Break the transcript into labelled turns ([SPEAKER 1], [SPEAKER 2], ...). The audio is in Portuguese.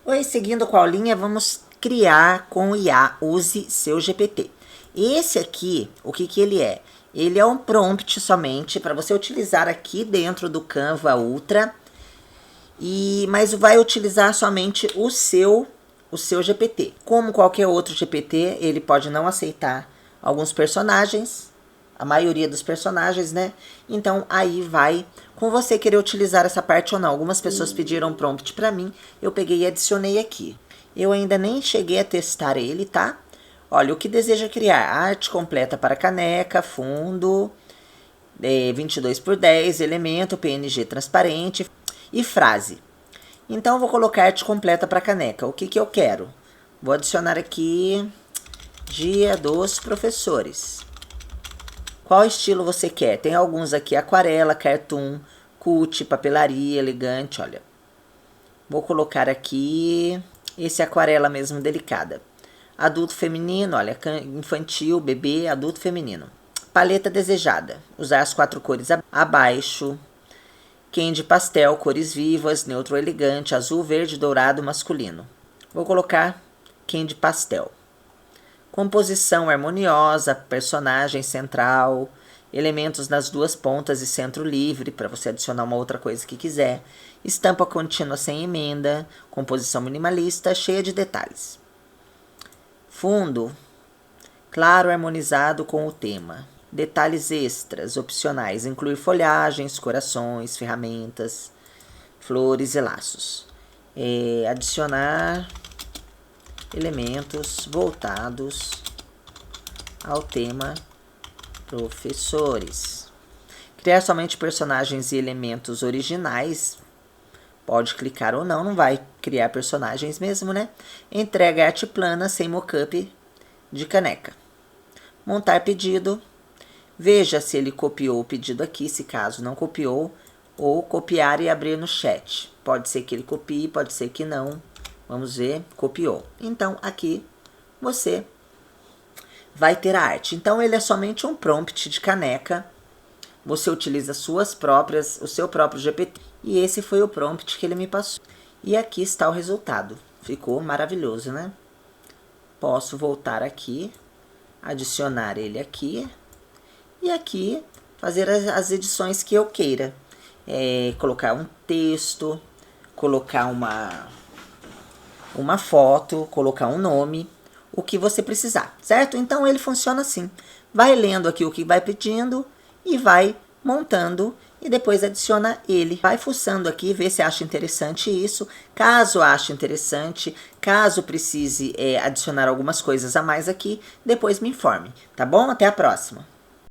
[SPEAKER 1] Oi, seguindo qual linha, vamos criar com o IA, use seu GPT. Esse aqui, o que que ele é? Ele é um prompt somente para você utilizar aqui dentro do Canva Ultra, mas vai utilizar somente o seu GPT. Como qualquer outro GPT, ele pode não aceitar alguns personagens, a maioria dos personagens, né? Então aí vai com você querer utilizar essa parte ou não. Algumas pessoas pediram prompt para mim, eu peguei e adicionei aqui. Eu ainda nem cheguei a testar ele, tá? Olha, o que deseja criar? Arte completa para caneca, fundo, 22x10, elemento, PNG transparente e frase. Então, eu vou colocar arte completa para caneca. O que que eu quero? Vou adicionar aqui Dia dos Professores. Qual estilo você quer? Tem alguns aqui, aquarela, cartoon, cut, papelaria, elegante, olha. Vou colocar aqui esse aquarela mesmo, delicada. Adulto feminino, olha, infantil, bebê, adulto feminino. Paleta desejada, usar as 4 cores abaixo. Candy pastel, cores vivas, neutro elegante, azul, verde, dourado, masculino. Vou colocar candy pastel. Composição harmoniosa, personagem central, elementos nas duas pontas e centro livre, para você adicionar uma outra coisa que quiser. Estampa contínua sem emenda, composição minimalista, cheia de detalhes. Fundo, claro, harmonizado com o tema. Detalhes extras, opcionais, incluir folhagens, corações, ferramentas, flores e laços. Adicionar elementos voltados ao tema professores. Criar somente personagens e elementos originais. Pode clicar ou não, não vai criar personagens mesmo, né? Entrega arte plana sem mockup de caneca. Montar pedido. Veja se ele copiou o pedido aqui, se caso não copiou, ou copiar e abrir no chat. Pode ser que ele copie, pode ser que não. Vamos ver, copiou. Então, aqui você vai ter a arte. Então, ele é somente um prompt de caneca. Você utiliza o seu próprio GPT. E esse foi o prompt que ele me passou. E aqui está o resultado. Ficou maravilhoso, né? Posso voltar aqui, adicionar ele aqui. E aqui fazer as edições que eu queira. Colocar um texto, colocar uma foto, colocar um nome, o que você precisar, certo? Então ele funciona assim. Vai lendo aqui o que vai pedindo e vai montando e depois adiciona ele. Vai fuçando aqui, vê se acha interessante isso. Caso ache interessante, caso precise adicionar algumas coisas a mais aqui, depois me informe, tá bom? Até a próxima!